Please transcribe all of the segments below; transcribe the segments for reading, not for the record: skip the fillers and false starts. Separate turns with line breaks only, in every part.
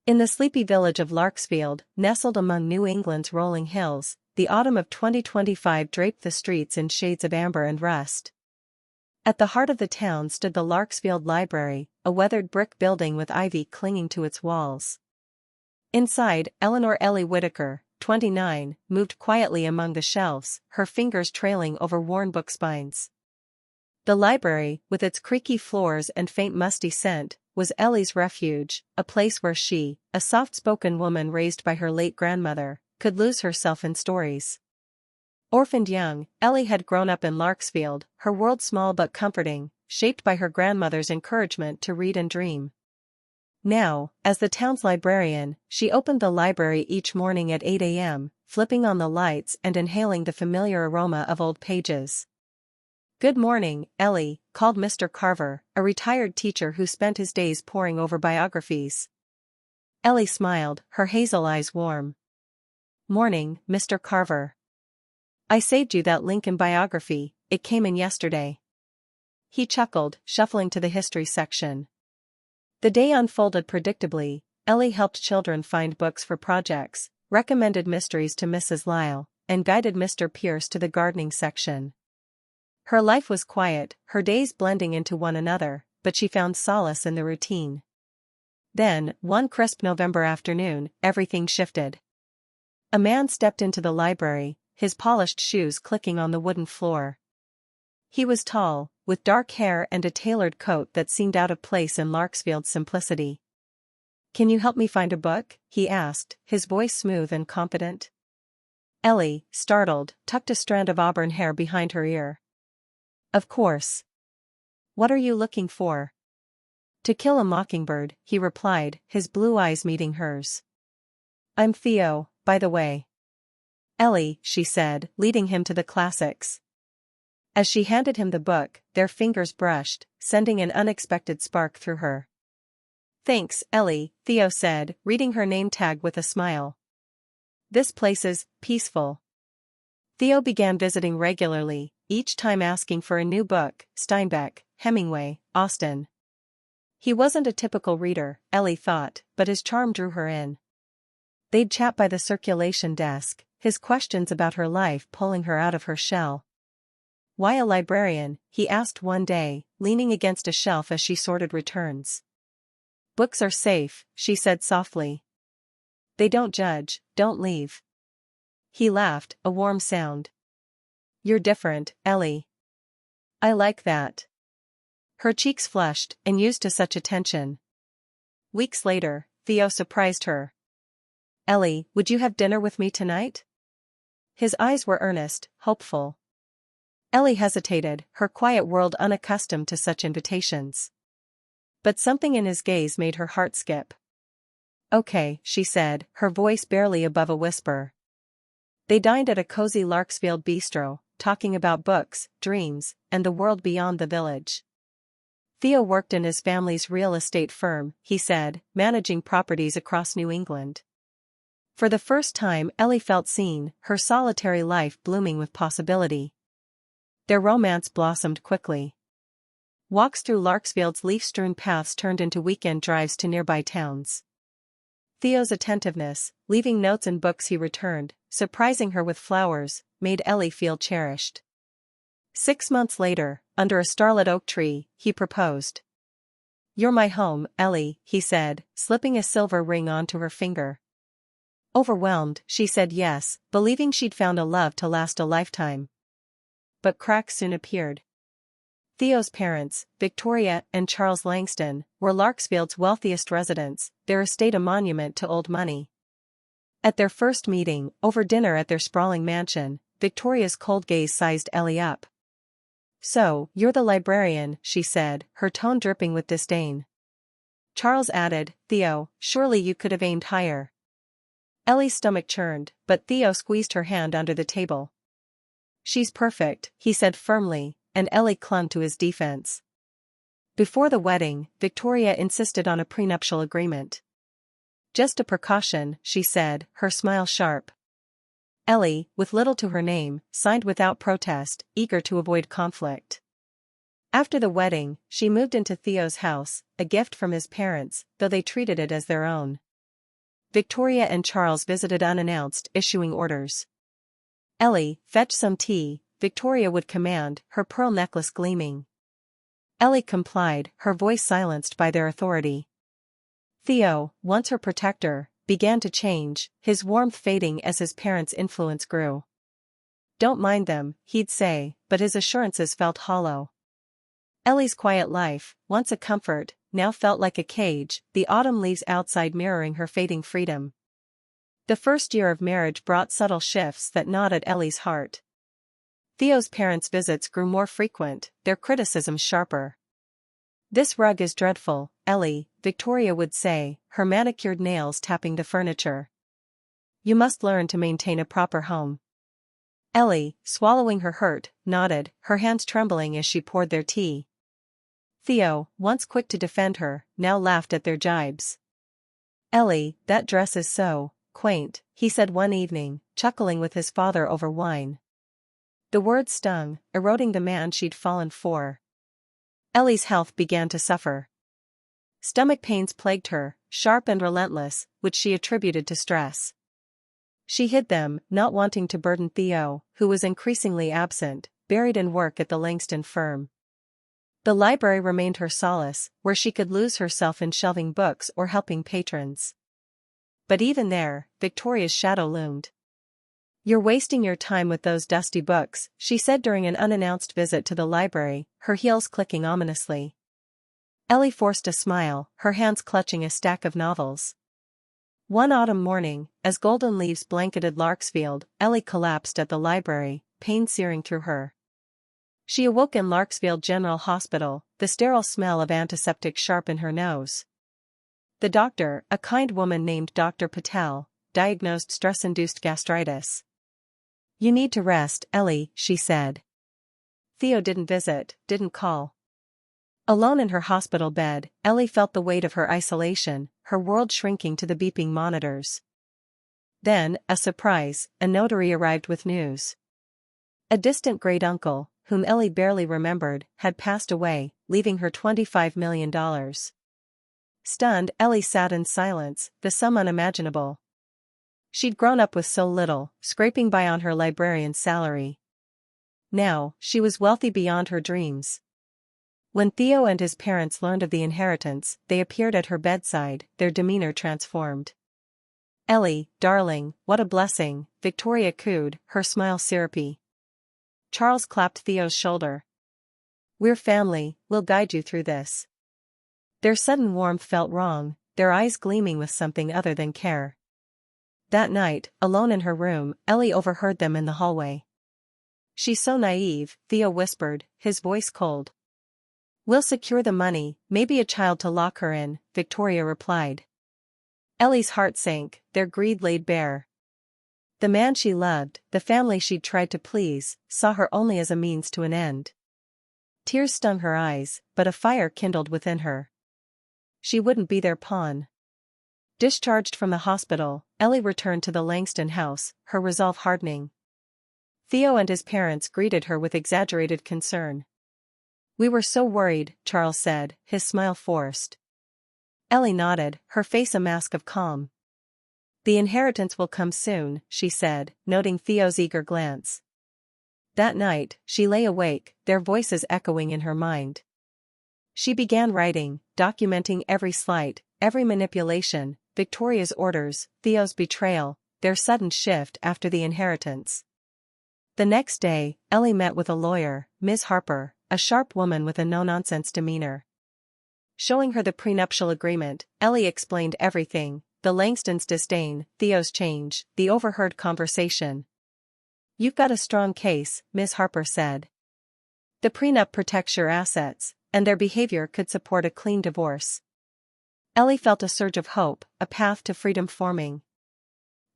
In the sleepy village of Larksfield, nestled among New England's rolling hills, the autumn of 2025 draped the streets in shades of amber and rust. At the heart of the town stood the Larksfield Library, a weathered brick building with ivy clinging to its walls. Inside, Eleanor Ellie Whitaker, 29, moved quietly among the shelves, her fingers trailing over worn book spines. The library, with its creaky floors and faint musty scent, was Ellie's refuge, a place where she, a soft-spoken woman raised by her late grandmother, could lose herself in stories. Orphaned young, Ellie had grown up in Larksfield, her world small but comforting, shaped by her grandmother's encouragement to read and dream. Now, as the town's librarian, she opened the library each morning at 8 a.m., flipping on the lights and inhaling the familiar aroma of old pages. "Good morning, Ellie," called Mr. Carver, a retired teacher who spent his days poring over biographies. Ellie smiled, her hazel eyes warm. "Morning, Mr. Carver. I saved you that Lincoln biography, it came in yesterday." He chuckled, shuffling to the history section. The day unfolded predictably. Ellie helped children find books for projects, recommended mysteries to Mrs. Lyle, and guided Mr. Pierce to the gardening section. Her life was quiet, her days blending into one another, but she found solace in the routine. Then, one crisp November afternoon, everything shifted. A man stepped into the library, his polished shoes clicking on the wooden floor. He was tall, with dark hair and a tailored coat that seemed out of place in Larksfield's simplicity. "Can you help me find a book?" he asked, his voice smooth and confident. Ellie, startled, tucked a strand of auburn hair behind her ear. "Of course. What are you looking for?" "To Kill a Mockingbird," he replied, his blue eyes meeting hers. "I'm Theo, by the way." "Ellie," she said, leading him to the classics. As she handed him the book, their fingers brushed, sending an unexpected spark through her. "Thanks, Ellie," Theo said, reading her name tag with a smile. "This place is peaceful." Theo began visiting regularly, each time asking for a new book: Steinbeck, Hemingway, Austen. He wasn't a typical reader, Ellie thought, but his charm drew her in. They'd chat by the circulation desk, his questions about her life pulling her out of her shell. "Why a librarian?" he asked one day, leaning against a shelf as she sorted returns. "Books are safe," she said softly. "They don't judge, don't leave." He laughed, a warm sound. "You're different, Ellie." "I like that." Her cheeks flushed, and used to such attention. Weeks later, Theo surprised her. "Ellie, would you have dinner with me tonight?" His eyes were earnest, hopeful. Ellie hesitated, her quiet world unaccustomed to such invitations. But something in his gaze made her heart skip. "Okay," she said, her voice barely above a whisper. They dined at a cozy Larksfield bistro, talking about books, dreams, and the world beyond the village. Theo worked in his family's real estate firm, he said, managing properties across New England. For the first time, Ellie felt seen, her solitary life blooming with possibility. Their romance blossomed quickly. Walks through Larksfield's leaf-strewn paths turned into weekend drives to nearby towns. Theo's attentiveness, leaving notes and books he returned, surprising her with flowers, made Ellie feel cherished. 6 months later, under a starlit oak tree, he proposed. "You're my home, Ellie," he said, slipping a silver ring onto her finger. Overwhelmed, she said yes, believing she'd found a love to last a lifetime. But cracks soon appeared. Theo's parents, Victoria and Charles Langston, were Larksfield's wealthiest residents, their estate a monument to old money. At their first meeting, over dinner at their sprawling mansion, Victoria's cold gaze sized Ellie up. "So, you're the librarian," she said, her tone dripping with disdain. Charles added, "Theo, surely you could have aimed higher." Ellie's stomach churned, but Theo squeezed her hand under the table. "She's perfect," he said firmly, and Ellie clung to his defense. Before the wedding, Victoria insisted on a prenuptial agreement. "Just a precaution," she said, her smile sharp. Ellie, with little to her name, signed without protest, eager to avoid conflict. After the wedding, she moved into Theo's house, a gift from his parents, though they treated it as their own. Victoria and Charles visited unannounced, issuing orders. "Ellie, fetch some tea," Victoria would command, her pearl necklace gleaming. Ellie complied, her voice silenced by their authority. Theo, once her protector, began to change, his warmth fading as his parents' influence grew. "Don't mind them," he'd say, but his assurances felt hollow. Ellie's quiet life, once a comfort, now felt like a cage, the autumn leaves outside mirroring her fading freedom. The first year of marriage brought subtle shifts that gnawed at Ellie's heart. Theo's parents' visits grew more frequent, their criticisms sharper. "This rug is dreadful, Ellie," Victoria would say, her manicured nails tapping the furniture. "You must learn to maintain a proper home." Ellie, swallowing her hurt, nodded, her hands trembling as she poured their tea. Theo, once quick to defend her, now laughed at their jibes. "Ellie, that dress is so quaint," he said one evening, chuckling with his father over wine. The words stung, eroding the man she'd fallen for. Ellie's health began to suffer. Stomach pains plagued her, sharp and relentless, which she attributed to stress. She hid them, not wanting to burden Theo, who was increasingly absent, buried in work at the Langston firm. The library remained her solace, where she could lose herself in shelving books or helping patrons. But even there, Victoria's shadow loomed. "You're wasting your time with those dusty books," she said during an unannounced visit to the library, her heels clicking ominously. Ellie forced a smile, her hands clutching a stack of novels. One autumn morning, as golden leaves blanketed Larksfield, Ellie collapsed at the library, pain searing through her. She awoke in Larksfield General Hospital, the sterile smell of antiseptic sharp in her nose. The doctor, a kind woman named Dr. Patel, diagnosed stress-induced gastritis. "You need to rest, Ellie," she said. Theo didn't visit, didn't call. Alone in her hospital bed, Ellie felt the weight of her isolation, her world shrinking to the beeping monitors. Then, a surprise, a notary arrived with news. A distant great-uncle, whom Ellie barely remembered, had passed away, leaving her $25 million. Stunned, Ellie sat in silence, the sum unimaginable. She'd grown up with so little, scraping by on her librarian's salary. Now, she was wealthy beyond her dreams. When Theo and his parents learned of the inheritance, they appeared at her bedside, their demeanor transformed. "Ellie, darling, what a blessing," Victoria cooed, her smile syrupy. Charles clapped Theo's shoulder. "We're family, we'll guide you through this." Their sudden warmth felt wrong, their eyes gleaming with something other than care. That night, alone in her room, Ellie overheard them in the hallway. "She's so naive," Theo whispered, his voice cold. "We'll secure the money, maybe a child to lock her in," Victoria replied. Ellie's heart sank, their greed laid bare. The man she loved, the family she'd tried to please, saw her only as a means to an end. Tears stung her eyes, but a fire kindled within her. She wouldn't be their pawn. Discharged from the hospital, Ellie returned to the Langston house, her resolve hardening. Theo and his parents greeted her with exaggerated concern. "We were so worried," Charles said, his smile forced. Ellie nodded, her face a mask of calm. "The inheritance will come soon," she said, noting Theo's eager glance. That night, she lay awake, their voices echoing in her mind. She began writing, documenting every slight, every manipulation, Victoria's orders, Theo's betrayal, their sudden shift after the inheritance. The next day, Ellie met with a lawyer, Ms. Harper, a sharp woman with a no-nonsense demeanor. Showing her the prenuptial agreement, Ellie explained everything: the Langstons' disdain, Theo's change, the overheard conversation. "You've got a strong case," Ms. Harper said. "The prenup protects your assets, and their behavior could support a clean divorce." Ellie felt a surge of hope, a path to freedom forming.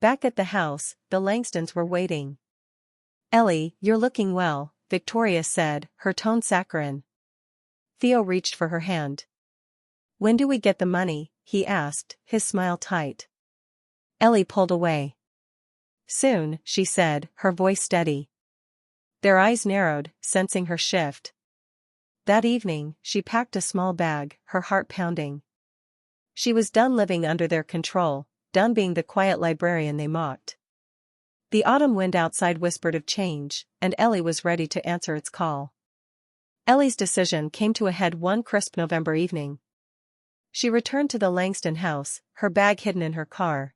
Back at the house, the Langstons were waiting. "Ellie, you're looking well," Victoria said, her tone saccharine. Theo reached for her hand. "When do we get the money?" he asked, his smile tight. Ellie pulled away. "Soon," she said, her voice steady. Their eyes narrowed, sensing her shift. That evening, she packed a small bag, her heart pounding. She was done living under their control, done being the quiet librarian they mocked. The autumn wind outside whispered of change, and Ellie was ready to answer its call. Ellie's decision came to a head one crisp November evening. She returned to the Langston house, her bag hidden in her car.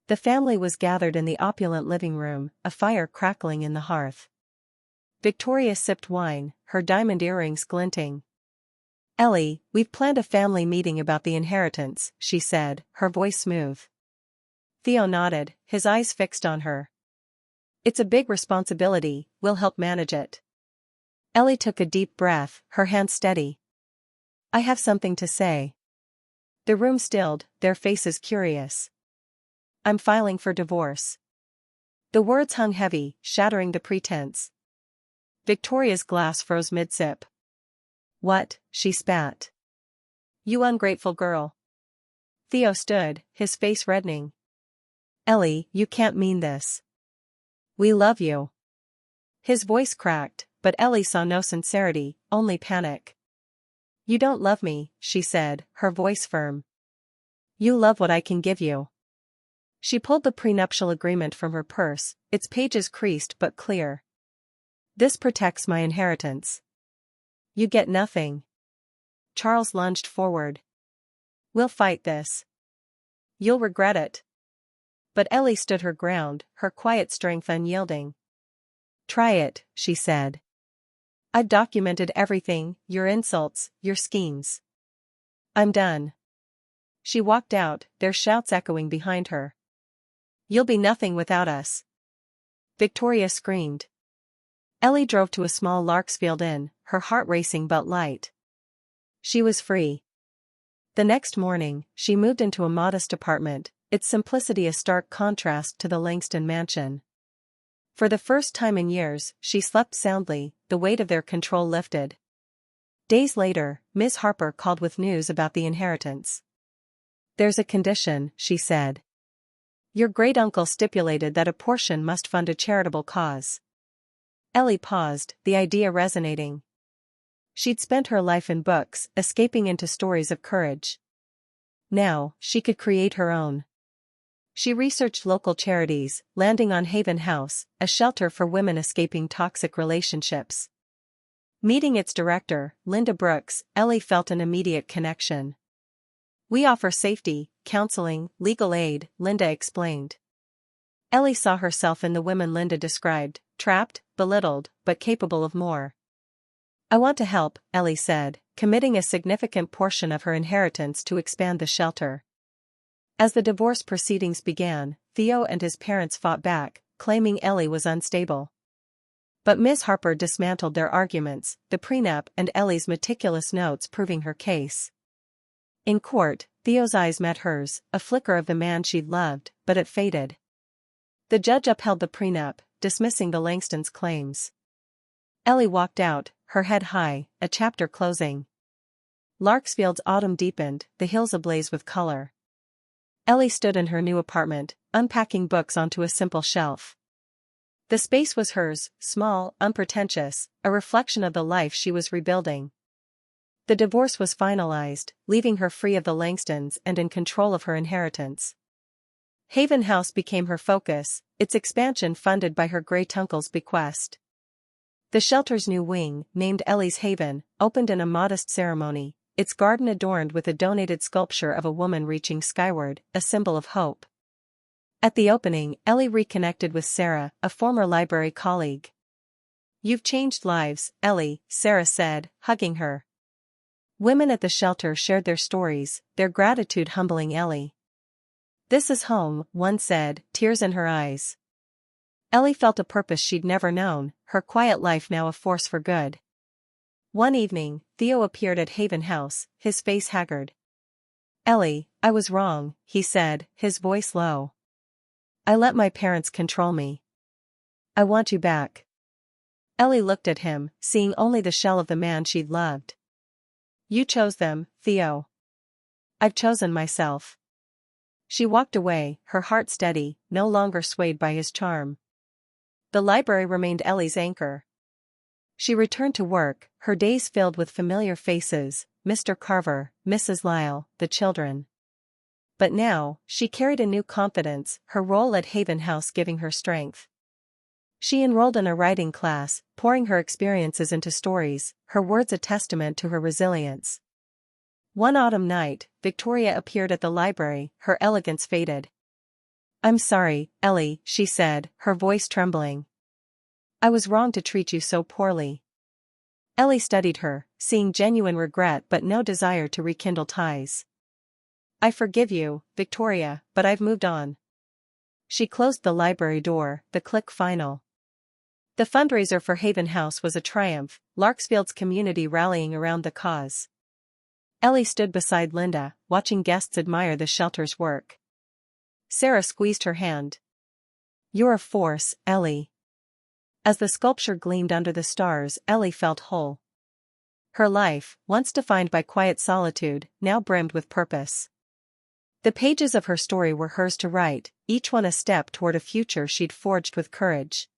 The family was gathered in the opulent living room, a fire crackling in the hearth. Victoria sipped wine, her diamond earrings glinting. "Ellie, we've planned a family meeting about the inheritance," she said, her voice smooth. Theo nodded, his eyes fixed on her. "It's a big responsibility, we'll help manage it." Ellie took a deep breath, her hands steady. "I have something to say." The room stilled, their faces curious. "I'm filing for divorce." The words hung heavy, shattering the pretense. Victoria's glass froze mid-sip. "What?" she spat. "You ungrateful girl." Theo stood, his face reddening. "Ellie, you can't mean this. We love you." His voice cracked, but Ellie saw no sincerity, only panic. "You don't love me," she said, her voice firm. "You love what I can give you." She pulled the prenuptial agreement from her purse, its pages creased but clear. "This protects my inheritance." "You get nothing." Charles lunged forward. "We'll fight this. You'll regret it." But Ellie stood her ground, her quiet strength unyielding. "Try it," she said. "I've documented everything, your insults, your schemes. I'm done." She walked out, their shouts echoing behind her. "You'll be nothing without us." Victoria screamed. Ellie drove to a small Larksfield inn, her heart racing but light. She was free. The next morning, she moved into a modest apartment, its simplicity a stark contrast to the Langston mansion. For the first time in years, she slept soundly, the weight of their control lifted. Days later, Ms. Harper called with news about the inheritance. "There's a condition," she said. "Your great-uncle stipulated that a portion must fund a charitable cause." Ellie paused, the idea resonating. She'd spent her life in books, escaping into stories of courage. Now, she could create her own. She researched local charities, landing on Haven House, a shelter for women escaping toxic relationships. Meeting its director, Linda Brooks, Ellie felt an immediate connection. "We offer safety, counseling, legal aid," Linda explained. Ellie saw herself in the women Linda described, trapped, belittled, but capable of more. "I want to help," Ellie said, committing a significant portion of her inheritance to expand the shelter. As the divorce proceedings began, Theo and his parents fought back, claiming Ellie was unstable. But Ms. Harper dismantled their arguments, the prenup and Ellie's meticulous notes proving her case. In court, Theo's eyes met hers, a flicker of the man she'd loved, but it faded. The judge upheld the prenup, dismissing the Langstons' claims. Ellie walked out, her head high, a chapter closing. Larksfield's autumn deepened, the hills ablaze with color. Ellie stood in her new apartment, unpacking books onto a simple shelf. The space was hers, small, unpretentious, a reflection of the life she was rebuilding. The divorce was finalized, leaving her free of the Langstons and in control of her inheritance. Haven House became her focus, its expansion funded by her great-uncle's bequest. The shelter's new wing, named Ellie's Haven, opened in a modest ceremony, its garden adorned with a donated sculpture of a woman reaching skyward, a symbol of hope. At the opening, Ellie reconnected with Sarah, a former library colleague. "You've changed lives, Ellie," Sarah said, hugging her. Women at the shelter shared their stories, their gratitude humbling Ellie. "This is home," one said, tears in her eyes. Ellie felt a purpose she'd never known, her quiet life now a force for good. One evening, Theo appeared at Haven House, his face haggard. "Ellie, I was wrong," he said, his voice low. "I let my parents control me. I want you back." Ellie looked at him, seeing only the shell of the man she'd loved. "You chose them, Theo. I've chosen myself." She walked away, her heart steady, no longer swayed by his charm. The library remained Ellie's anchor. She returned to work, her days filled with familiar faces, Mr. Carver, Mrs. Lyle, the children. But now, she carried a new confidence, her role at Haven House giving her strength. She enrolled in a writing class, pouring her experiences into stories, her words a testament to her resilience. One autumn night, Victoria appeared at the library, her elegance faded. "I'm sorry, Ellie," she said, her voice trembling. "I was wrong to treat you so poorly." Ellie studied her, seeing genuine regret but no desire to rekindle ties. "I forgive you, Victoria, but I've moved on." She closed the library door, the click final. The fundraiser for Haven House was a triumph, Larksfield's community rallying around the cause. Ellie stood beside Linda, watching guests admire the shelter's work. Sarah squeezed her hand. "You're a force, Ellie." As the sculpture gleamed under the stars, Ellie felt whole. Her life, once defined by quiet solitude, now brimmed with purpose. The pages of her story were hers to write, each one a step toward a future she'd forged with courage.